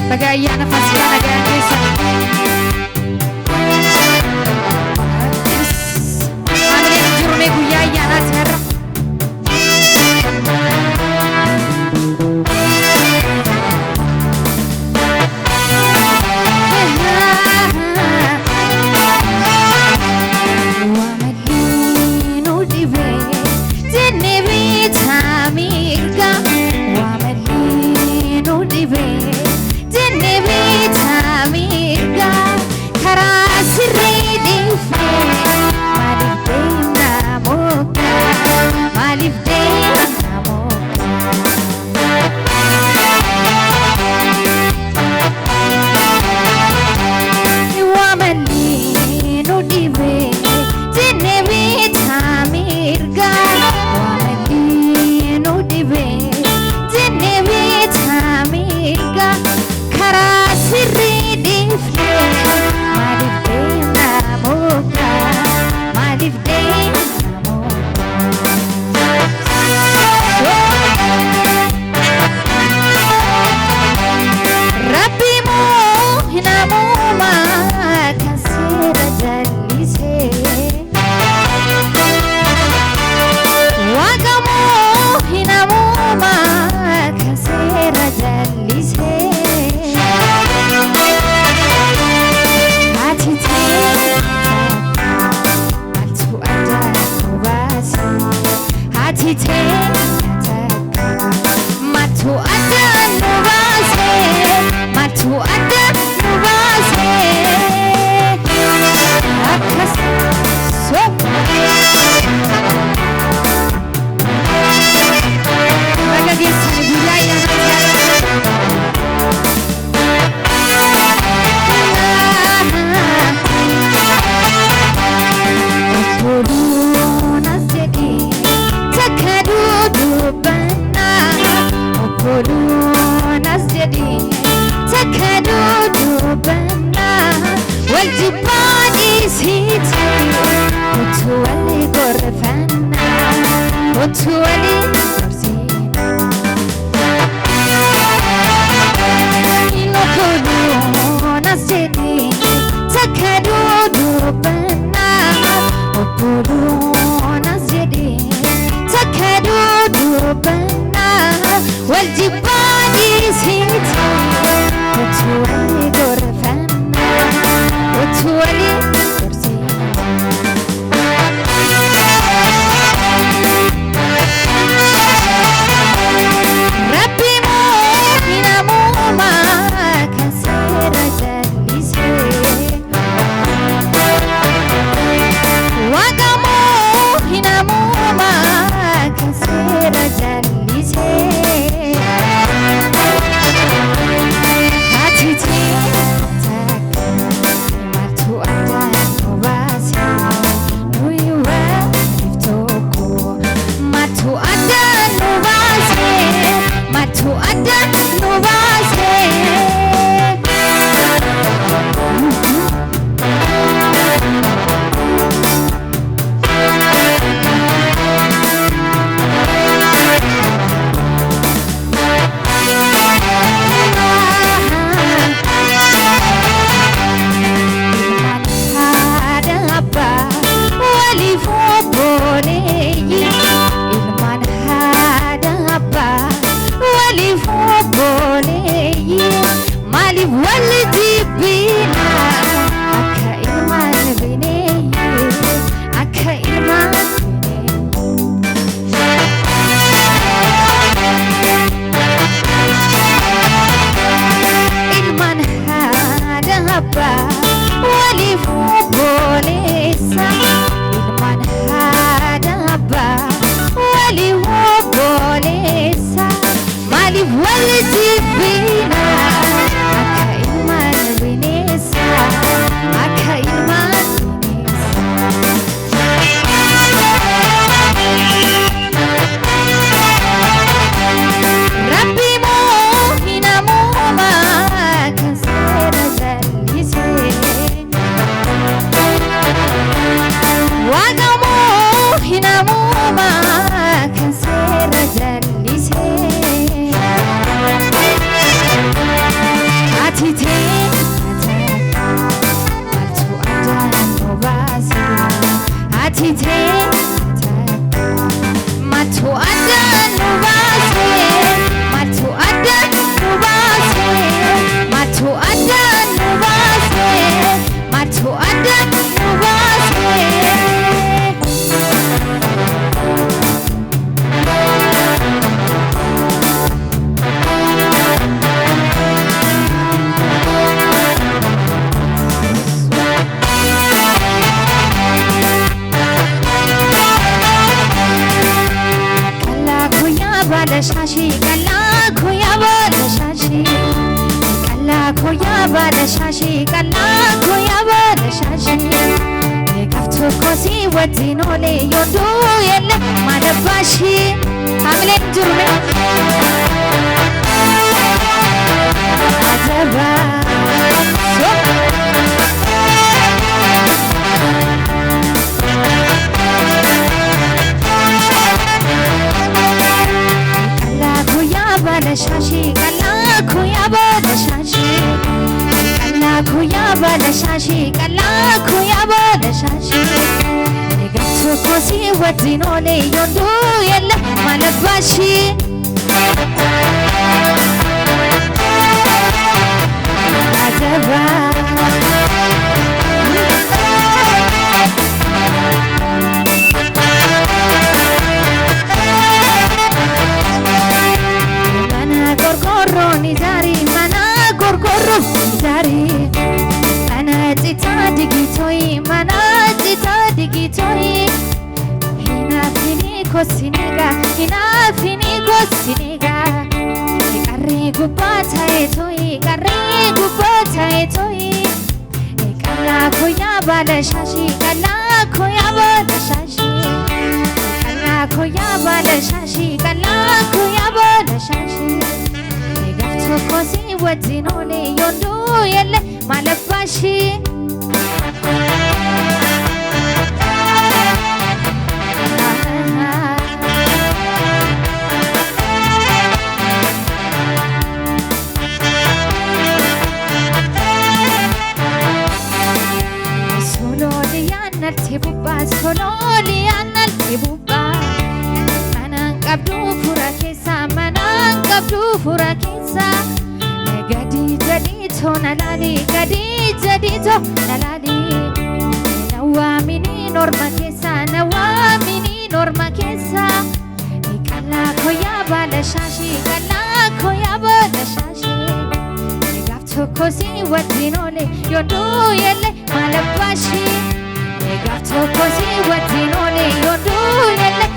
baga ayyaana Faasikaa nagaan keessa. Maamileen jirune guyyaa ayyaanaati har'a. koya bala shashi kala koya bala shashi kaftu kosi wadinole yondo yelle madabashi hamle jurme azaba shashi kala khoya bala shashi kala khoya bala shashi kala khoya bala shashi negatu kosi wadinole yondo yella malabashi azaba Zari, mana cita digitoi, mana cita digitoi. Hina fini kosinega, hina fini kosinega. Karri gubata etoi, karri gubata etoi. Kala koya bala shashi, kala koya bala shashi. Kala koya bala shashi, kala koya bala shashi. Kosi wadinole yondo yelle malabashi solo lianal tibuba solo lianal tibuba manan qabdu furakesa manan qabdu furakesa gadi jadi to nalali gadi jadi to nalali nawamini norma kesa kala koya bala shashi kala koya bala shashi gafto kosi wadinole yondo yelle malabashi gafto kosi wadinole yondo yelle